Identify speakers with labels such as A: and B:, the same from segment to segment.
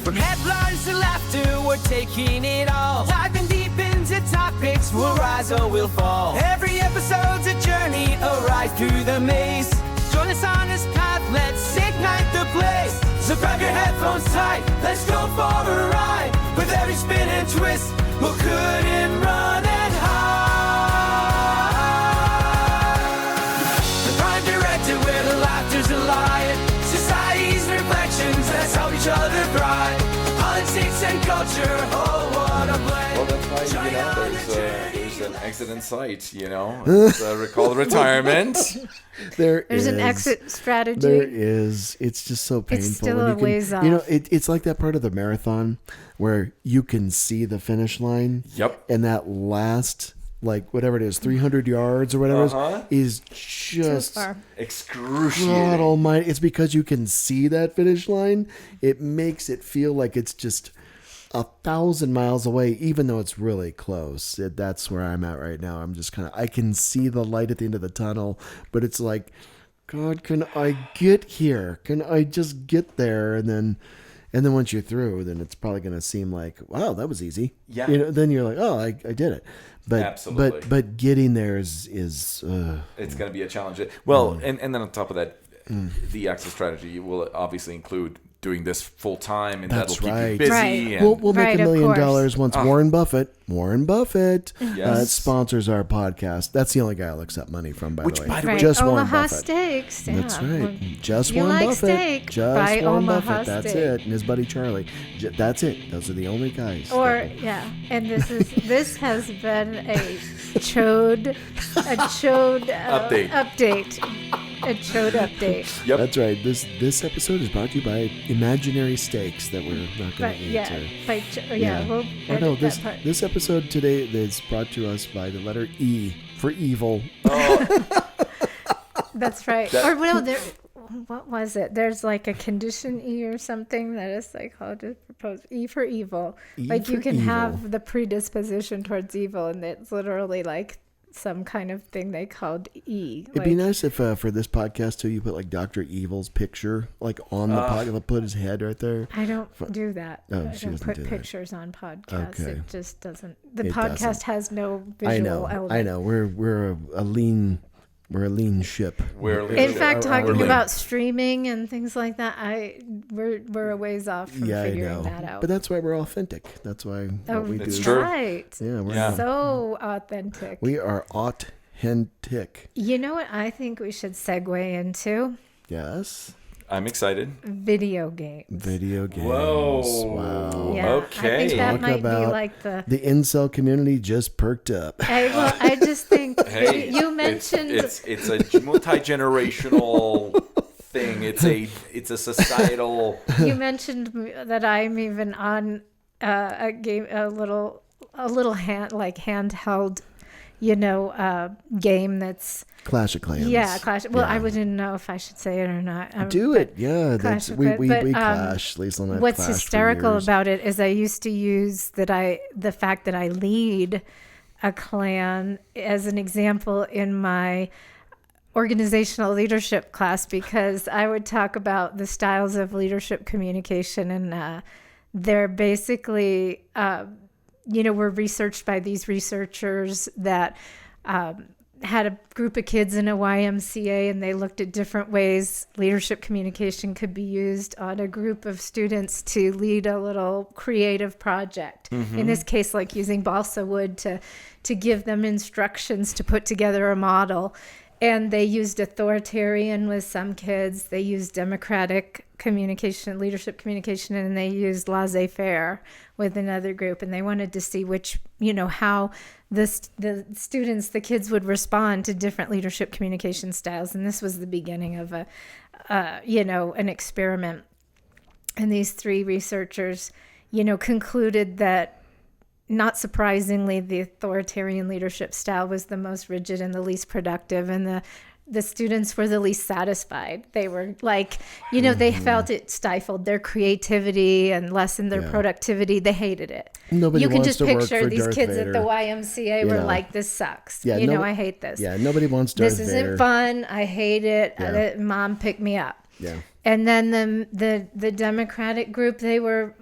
A: From headlines to laughter, we're taking it all. Diving deep into topics, we'll rise or we'll fall. Every episode's a journey, a ride through the maze. Join us on this path, let's ignite the blaze. So grab your headphones tight, let's go for a ride. With every spin and twist, we'll cut and run and hide. The Prime Directive, where the laughter's alive. Society's reflections, let's help each other thrive. Politics and culture, oh what a blend.
B: Well, that's why, there's an exit in sight, It's recall retirement.
C: There's an exit strategy.
D: There is. It's just so painful.
C: It's still a ways off.
D: It's like that part of the marathon where you can see the finish line.
B: Yep.
D: And that last, whatever it is, 300 yards or whatever is just
B: excruciating.
D: God almighty. It's because you can see that finish line. It makes it feel like it's just 1,000 miles away, even though it's really close. That's where I'm at right now. I'm just I can see the light at the end of the tunnel, but it's like, God, can I get here? Can I just get there? And then once you're through, then it's probably going to seem like, wow, that was easy.
B: Yeah.
D: Then you're like, oh, I did it. But
B: absolutely.
D: But getting there is
B: it's going to be a challenge. Well, and then on top of that, the exit strategy will obviously include doing this full time, and that'll keep you busy.
C: Right.
B: And
D: We'll make $1 million once Warren Buffett
B: Yes.
D: sponsors our podcast. That's the only guy I looks up money from, by the way.
B: By the way,
D: just Warren
C: Omaha
D: Buffett.
C: Steaks. Yeah.
D: That's right. Just
C: You
D: Warren
C: like
D: Buffett.
C: steak,
D: Just
C: buy
D: Warren
C: Omaha
D: Buffett. That's
C: steak.
D: it. And his buddy Charlie. That's it. Those are the only guys.
C: And this has been a chode update. A chode update.
B: Yep.
D: That's right. This episode is brought to you by imaginary steaks that we're not going to eat.
C: We'll edit that part.
D: This episode today is brought to us by the letter E for evil.
C: That's right. What was it? There's a condition E or something that a psychologist proposed. E for evil. You can have the predisposition towards evil, and it's literally some kind of thing they called E.
D: It'd be nice if for this podcast too, you put Dr. Evil's picture on the podcast. Put his head right there.
C: I don't do that.
D: Oh,
C: I
D: she
C: don't
D: doesn't
C: put
D: do that.
C: pictures on podcasts.
D: Okay.
C: It just doesn't. The podcast has no visual element.
D: I know. We're a lean ship.
C: In fact, talking about streaming and things like that, we're a ways off from figuring that out.
D: But that's why we're authentic. That's why we do.
B: It's true.
C: Right.
D: Yeah,
C: we're so authentic.
D: We are authentic.
C: You know what I think we should segue into?
D: Yes.
B: I'm excited.
C: Video games.
B: Whoa.
D: Wow.
C: Yeah,
B: okay.
C: I think that might be
D: the incel community just perked up.
C: I just think you mentioned
B: it's a multi-generational thing. It's a societal.
C: You mentioned that I'm even on a game, a little handheld, game that's
D: Clash of Clans.
C: Yeah, Clash. Well, I wouldn't know if I should say it or not.
D: Do it. Yeah, that's we clash. Liesl and I
C: what's
D: clashed
C: hysterical
D: for years.
C: about it is I used to use the fact that I lead a clan as an example in my organizational leadership class, because I would talk about the styles of leadership communication, and they're basically were researched by these researchers that had a group of kids in a YMCA, and they looked at different ways leadership communication could be used on a group of students to lead a little creative project. In this case, using balsa wood to give them instructions to put together a model. And they used authoritarian with some kids. They used democratic communication, leadership communication, and they used laissez-faire with another group. And they wanted to see which, how the students, the kids would respond to different leadership communication styles. And this was the beginning of an experiment. And these three researchers, concluded that, not surprisingly, the authoritarian leadership style was the most rigid and the least productive, and the students were the least satisfied. They were they felt it stifled their creativity and lessened their productivity. They hated it.
D: Nobody
C: you can
D: wants
C: just
D: to work
C: picture
D: for
C: these
D: Darth
C: kids
D: Vader.
C: at the YMCA were like, this sucks.
D: Yeah,
C: I hate this.
D: Yeah, nobody wants Darth
C: This
D: Vader.
C: isn't fun. I hate it.
D: Yeah.
C: Mom picked me up.
D: Yeah.
C: And then the Democratic group, they were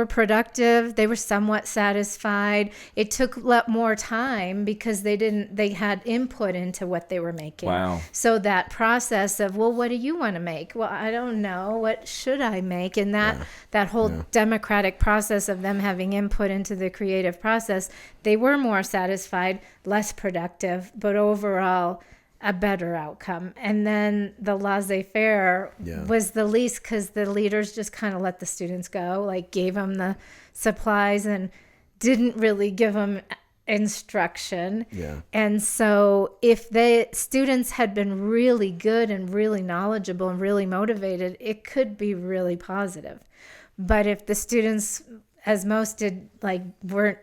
C: productive. They were somewhat satisfied. It took more time because they had input into what they were making.
B: Wow.
C: So that process of, well, what do you want to make? Well, I don't know. What should I make? And that whole democratic process of them having input into the creative process, they were more satisfied, less productive, but overall a better outcome. And then the laissez-faire was the least, because the leaders just kind of let the students go, like gave them the supplies and didn't really give them instruction.
D: Yeah.
C: And so if the students had been really good and really knowledgeable and really motivated, it could be really positive. But if the students, as most did,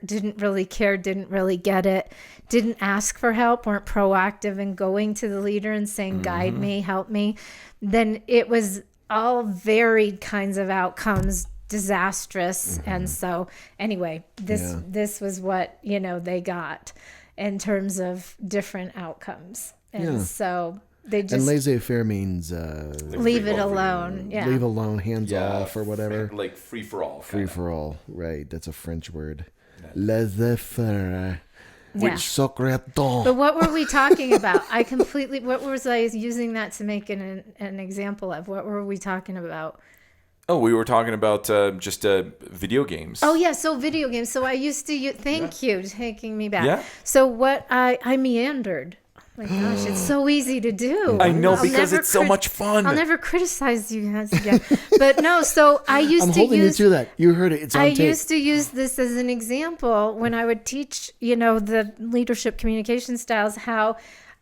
C: didn't really care, didn't really get it, didn't ask for help, weren't proactive in going to the leader and saying, guide me, help me, then it was all varied kinds of outcomes, disastrous. And so anyway, this was what, they got in terms of different outcomes. And so they just...
D: And laissez-faire means...
C: leave it alone. Yeah.
D: Leave alone, hands off or whatever.
B: Like free for all.
D: Free for all, right. That's a French word. Laissez-faire.
C: Yeah.
D: Secreto.
C: But what were we talking about? What was I using that to make an example of? What were we talking about?
B: Oh, we were talking about just video games.
C: Oh, yeah. So video games. So I used to thank you taking me back.
B: Yeah.
C: So what I meandered. Oh my gosh, it's so easy to do.
B: I know, because it's so much fun.
C: I'll never criticize you guys again. But no, so I used
D: I'm
C: to
D: holding
C: use...
D: you to that. You heard it. It's on tape.
C: I used to use this as an example when I would teach, the leadership communication styles, how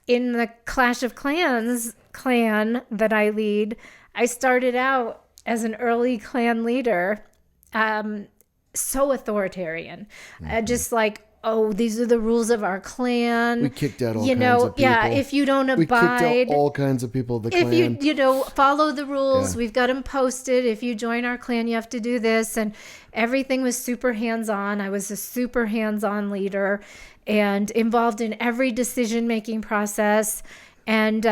C: in the Clash of Clans clan that I lead, I started out as an early clan leader, so authoritarian, just like, oh, these are the rules of our clan.
D: We kicked out all kinds of people.
C: Yeah, if you don't abide.
D: We kicked out all kinds of people of the clan.
C: If you, follow the rules, we've got them posted. If you join our clan, you have to do this. And everything was super hands-on. I was a super hands-on leader and involved in every decision-making process. And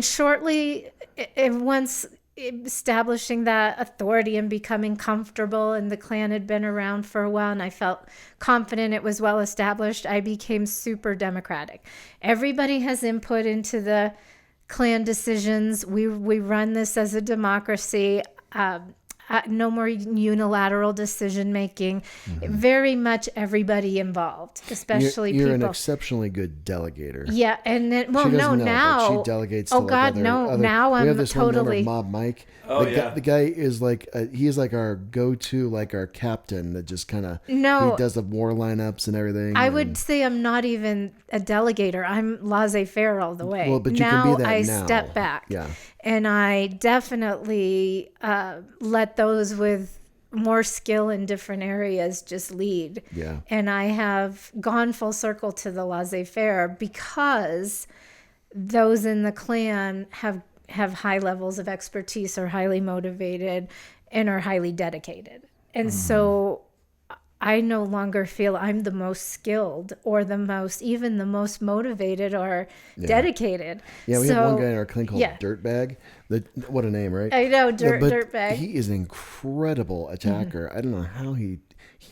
C: shortly, once establishing that authority and becoming comfortable, and the clan had been around for a while and I felt confident it was well established, I became super democratic. Everybody has input into the clan decisions. We run this as a democracy. No more unilateral decision making. Very much everybody involved, especially
D: you're
C: people.
D: An exceptionally good delegator.
C: Yeah, and then
D: now she delegates.
C: Oh God, no! Now I'm
D: we have this
C: totally.
D: One member, Mob Mike.
B: Oh
D: the guy is like he's like our go-to, like our captain that just kind of he does the war lineups and everything.
C: I would say I'm not even a delegator. I'm laissez-faire all the way.
D: Well, but you
C: now
D: can be that
C: I
D: now.
C: step back.
D: Yeah.
C: And I definitely let those with more skill in different areas just lead.
D: Yeah.
C: And I have gone full circle to the laissez-faire because those in the clan have high levels of expertise, are highly motivated, and are highly dedicated. And so I no longer feel I'm the most skilled or the most motivated or dedicated.
D: Yeah, we have one guy in our clan called Dirtbag. What a name, right?
C: I know, Dirtbag.
D: He is an incredible attacker. I don't know how he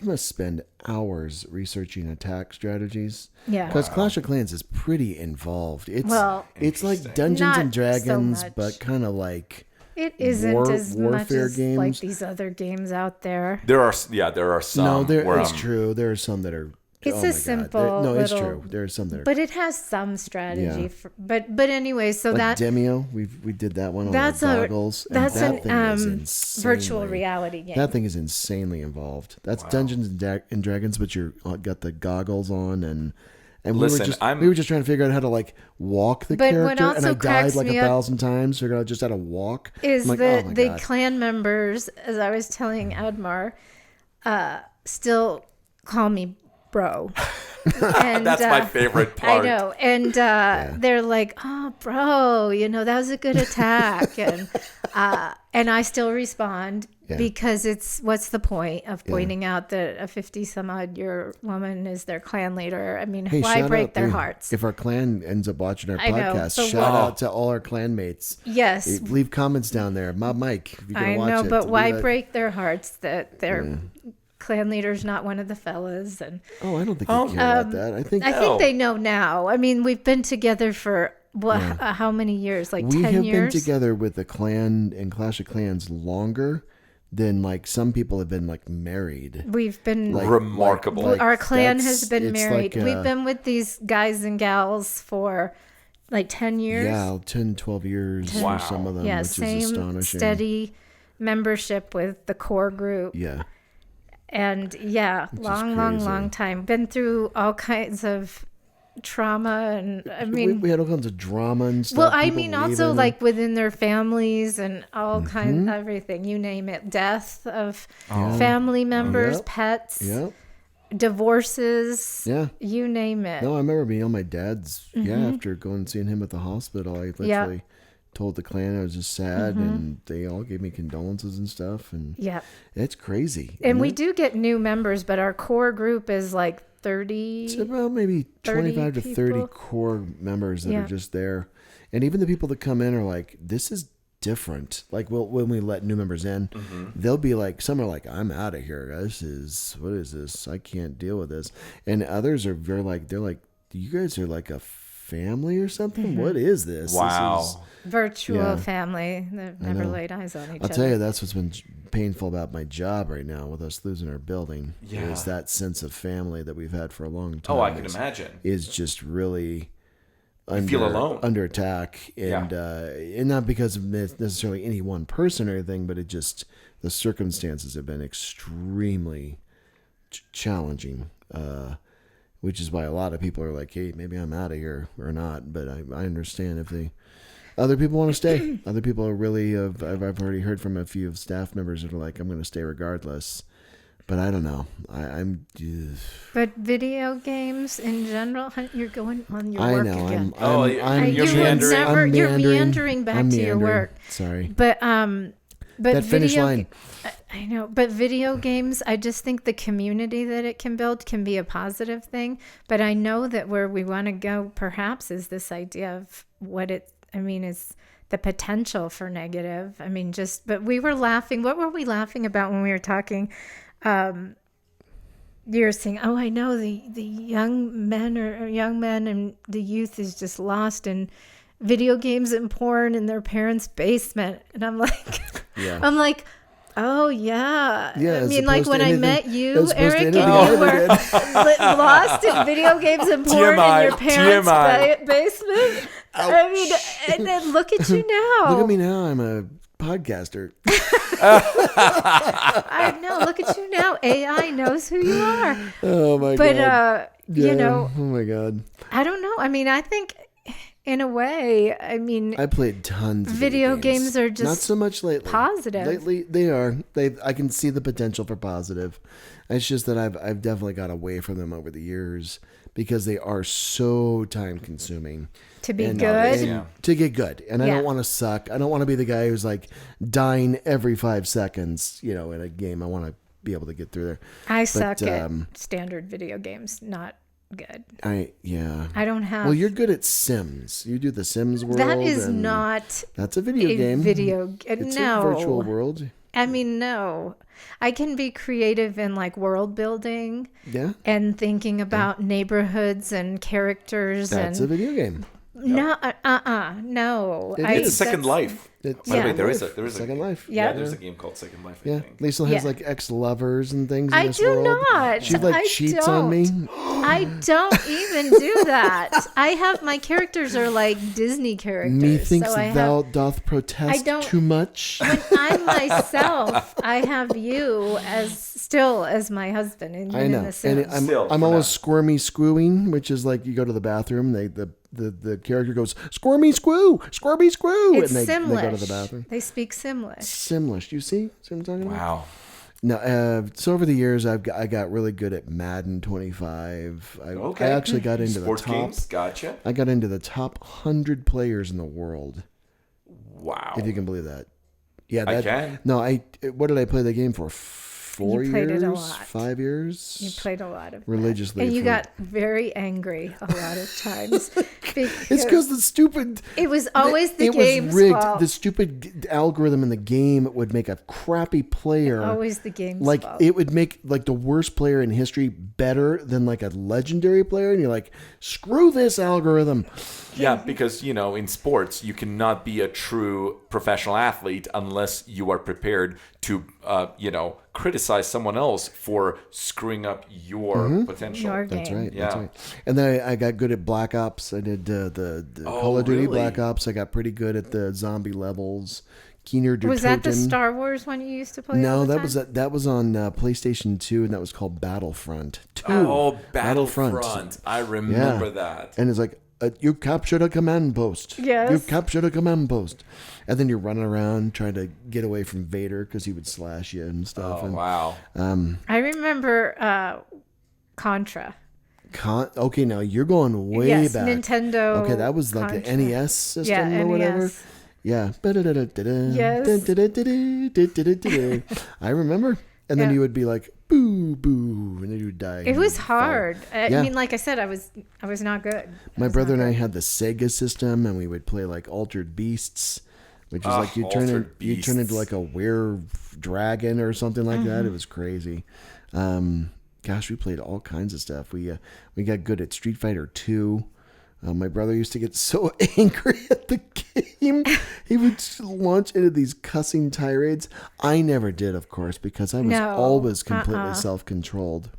D: must spend hours researching attack strategies.
C: Yeah.
D: Because Clash of Clans is pretty involved. It's like Dungeons
C: Not
D: and Dragons,
C: so much.
D: but kind of like
C: it isn't as much
D: warfare
C: as
D: games.
C: like these other games out there.
B: There are some.
D: No, it's true. There are some that are.
C: It's a simple.
D: No, it's
C: little,
D: true. There are some that are.
C: But it has some strategy.
D: Yeah.
C: But anyway, so
D: like
C: that
D: Demio, we did that one on
C: that's
D: the goggles.
C: That's
D: and that thing is
C: virtual
D: insanely-
C: reality game.
D: That thing is insanely involved. That's Dungeons and Dragons, but you're got the goggles on and
B: Listen,
D: we were just trying to figure out how to like walk the
C: But what
D: character, and
C: also
D: I died
C: cracks
D: like
C: me
D: 1,000 times. Figured out just how to walk.
C: Is
D: I'm like,
C: that
D: oh my
C: the
D: God.
C: clan members, as I was telling Admar, still call me bro. And,
B: That's my favorite part.
C: I know. And they're like, oh, bro, that was a good attack. And I still respond, because what's the point of pointing out that a 50-some-odd-year woman is their clan leader? I mean,
D: Hey,
C: why
D: shout
C: break
D: out,
C: their
D: dude.
C: hearts?
D: If our clan ends up watching our
C: I know,
D: podcast,
C: but
D: shout out to all our clan mates.
C: Yes.
D: Leave comments down there. Mike, if you're going
C: I
D: to watch
C: know,
D: it.
C: but why
D: leave a-
C: break their hearts that their clan leader's not one of the fellas? And
D: Oh, I don't think they care about that. I think
C: they know now. I mean, we've been together for how many years? Like
D: we
C: 10
D: have
C: years?
D: been together with the clan and Clash of Clans longer than like some people have been like married.
C: We've been
B: Remarkable.
C: our clan
D: that's-
C: has been
D: it's
C: married.
D: like,
C: We've been with these guys and gals for like 10 years.
D: Yeah, 10, 12 years for some of them,
C: Yeah,
D: which
C: same
D: is astonishing.
C: steady membership with the core group.
D: Yeah.
C: And long time. Been through all kinds of trauma, and I mean,
D: we had all kinds of drama and stuff.
C: well, I
D: people
C: mean, also
D: leaving.
C: like within their families and all kinds, everything, you name it, death of family members,
D: Yep.
C: pets,
D: Yep.
C: divorces,
D: Yeah.
C: you name it.
D: No, I remember being on my dad's. Yeah, after going and seeing him at the hospital, I literally told the clan I was just sad, and they all gave me condolences and stuff. And
C: Yeah.
D: it's crazy.
C: And we do get new members, but our core group is like 30.
D: It's about maybe
C: 30
D: 25 to 30
C: people.
D: core members that
C: Yeah.
D: are just there. And even the people that come in are like, this is different. Like, well, when we let new members in, they'll be like, some are like, I'm out of here. What is this? I can't deal with this. And others are very like, they're like, you guys are like a family or something? What is this?
B: Wow.
D: This is,
C: Virtual family. They've never laid eyes on each
D: I'll
C: other.
D: tell you, that's what's been painful about my job right now with us losing our building.
B: Yeah.
D: Is that sense of family that we've had for a long time.
B: Oh, I can imagine.
D: Is just really
B: feel alone.
D: under attack, and not because of necessarily any one person or anything, but it just the circumstances have been extremely challenging, which is why a lot of people are like, hey, maybe I'm out of here or not. But I understand if other people want to stay. Other people are really I've already heard from a few of staff members that are like, I'm going to stay regardless. But I don't know. I'm.
C: But video games in general, you're going on your
D: I
C: work
D: know.
C: again.
B: You're meandering.
C: You're meandering back to your work.
D: Sorry.
C: But
D: That finish line.
C: I know, but video games, I just think the community that it can build can be a positive thing. But I know that where we want to go, perhaps, is this idea of is the potential for negative. I mean, but we were laughing. What were we laughing about when we were talking? You're saying, oh, I know the young men and the youth is just lost in video games and porn in their parents' basement. And I'm like, oh yeah. I mean, like when I met you, Eric, and you were lost in video games and porn in your parents' basement.
D: Ouch.
C: I mean, and then look at you now.
D: Look at me now. I'm a podcaster.
C: I know. Look at you now. AI knows who you are.
D: Oh my
C: god. But you know.
D: Oh my god.
C: I don't know. I mean, I think in a way, I
D: played tons of
C: video games are just
D: not so much lately.
C: Positive.
D: Lately they are. I can see the potential for positive. It's just that I've definitely got away from them over the years because they are so time consuming.
C: To be good?
D: And to get good. And I don't want to suck. I don't want to be the guy who's like dying every 5 seconds, in a game. I want to be able to get through there.
C: I suck at standard video games. Not good. I don't have.
D: Well, you're good at Sims. You do the Sims world.
C: That is not.
D: That's a video game. It's
C: no.
D: a virtual world.
C: I mean, no. I can be creative in like world building.
D: Yeah.
C: And thinking about neighborhoods and characters.
D: That's a video game.
C: No, no.
B: It's Second Life. By the way, there is a
D: Second Life.
C: Yeah.
B: There's a game called Second Life. I think.
D: Liesl has like ex-lovers and things.
C: I
D: in this
C: do
D: world.
C: not.
D: She like cheats on me.
C: I don't even do that. I have my characters are like Disney characters.
D: Methinks
C: so
D: thou doth protest too much.
C: When I'm myself, I have you as my husband.
D: I know, and I'm always squirmy squooing, which is like you go to the bathroom. The character goes squirmy squoo, squirmy squoo,
C: it's
D: and they go to the
C: Simlish.
D: bathroom.
C: They speak Simlish.
D: Simlish. You see what I'm talking about?
B: Wow.
D: No, so over the years, I got really good at Maden 25. I actually got into
B: sports
D: the top.
B: Games. Gotcha.
D: I got into the top 100 players in the world.
B: Wow.
D: If you can believe that. Yeah,
B: I can.
D: No, what did I play the game for? 4
C: You played
D: years?
C: it a lot.
D: 5 years?
C: You played a lot of that.
D: Religiously
C: and you
D: for-
C: got very angry a lot of times.
D: It's because the stupid.
C: it was always the
D: it
C: game's
D: was rigged.
C: fault.
D: The stupid algorithm in the game would make a crappy player.
C: Always the game's
D: Like
C: fault.
D: it would make like the worst player in history better than like a legendary player, and you're like, screw this algorithm.
B: Yeah, because, in sports, you cannot be a true professional athlete unless you are prepared to, criticize someone else for screwing up your potential.
C: Your
D: That's
C: game.
D: right.
B: Yeah.
D: That's right. And then I got good at Black Ops. I did the Call of Duty
B: really?
D: Black Ops. I got pretty good at the zombie levels. Keener der
C: Was that the
D: Toten.
C: Star Wars one you used to play?
D: No,
C: all the
D: that
C: time?
D: was on PlayStation 2, and that was called Battlefront 2.
B: Oh, Battlefront. I remember that.
D: And it's like, you captured a command post.
C: Yes.
D: You captured a command post. And then you're running around trying to get away from Vader because he would slash you and stuff.
B: Oh,
D: and,
B: wow.
C: I remember Contra.
D: Okay, now you're going way
C: Yes,
D: back.
C: Nintendo
D: Okay, that was like the
C: Contra.
D: NES system
C: Yeah,
D: or whatever.
C: NES.
D: Yeah.
C: Yes.
D: I remember. And then
C: Yeah.
D: you would be like, boo, boo, and then you would die.
C: It was hard. I
D: Yeah.
C: mean, like I said, I was not good.
D: My brother and I had the Sega system, and we would play like Altered Beasts, which was like you turn
B: Altered
D: into
B: Beasts.
D: like a were dragon or something like that.
C: Mm-hmm.
D: It was crazy. Gosh, we played all kinds of stuff. We got good at Street Fighter 2. My brother used to get so angry at the game. He would launch into these cussing tirades. I never did, of course, because I was
C: No.
D: always completely self-controlled.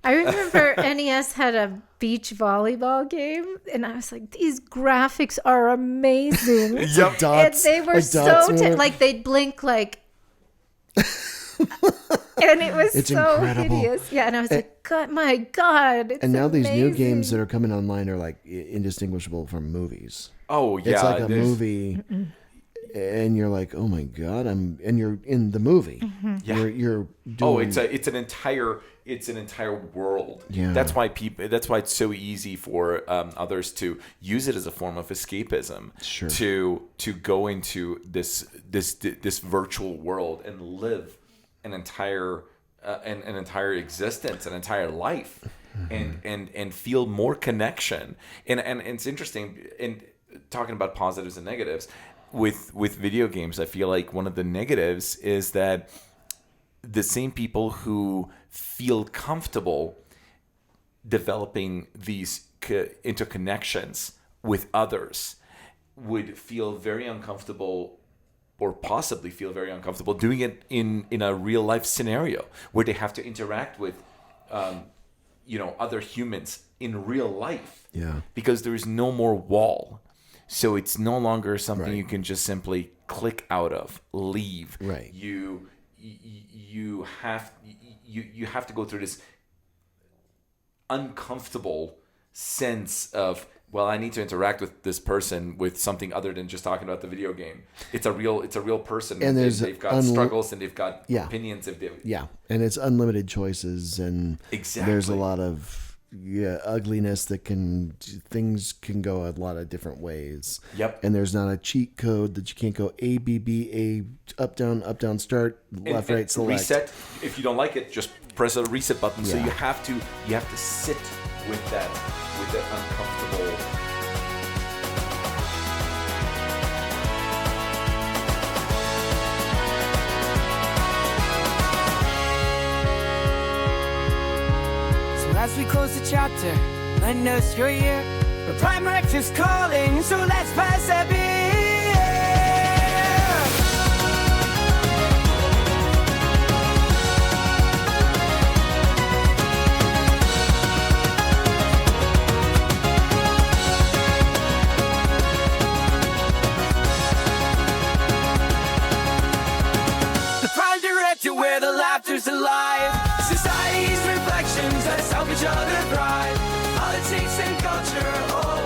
C: I remember NES had a beach volleyball game, and I was like, "These graphics are amazing."
B: Yep.
D: Dots,
C: And they were
D: like
C: so
D: dots moving.
C: like they'd blink like, and it was
D: It's
C: so
D: incredible.
C: hideous. Yeah, and I was like, "God, my God!" It's
D: And now these new
C: amazing.
D: games that are coming online are like indistinguishable from movies.
B: Oh, yeah.
D: It's like a
B: there's-
D: movie, and you're like, "Oh my God!" and you're in the movie.
C: Mm-hmm.
B: Yeah.
D: You're doing.
B: Oh, it's an entire world.
D: Yeah.
B: That's why it's so easy for others to use it as a form of escapism.
D: Sure.
B: To go into this virtual world and live an entire existence, an entire life, and feel more connection. And it's interesting in talking about positives and negatives with video games. I feel like one of the negatives is that the same people who feel comfortable developing these interconnections with others would feel very uncomfortable, or possibly feel very uncomfortable doing it in a real life scenario where they have to interact with other humans in real life.
D: Yeah.
B: Because there is no more wall. So it's no longer something
D: Right.
B: you can just simply click out of, leave.
D: Right.
B: You have to go through this uncomfortable sense of, well, I need to interact with this person with something other than just talking about the video game. It's a real person,
D: And
B: they've got struggles and they've got
D: Yeah.
B: opinions.
D: Yeah, and it's unlimited choices, and
B: Exactly.
D: there's a lot of ugliness things can go a lot of different ways.
B: Yep.
D: And there's not a cheat code that you can't go A, B, B, A, up, down, start, left,
B: And
D: right, select.
B: reset. If you don't like it, just press a reset button. So
D: Yeah.
B: you have to sit with that uncomfortable.
A: So as we close the chapter, lend us your ear. The Prime Directive's calling, so let's pass a beer. The Prime Directive, where the laughter's alive. Society's reflections, let's help each other thrive. Politics and culture, oh.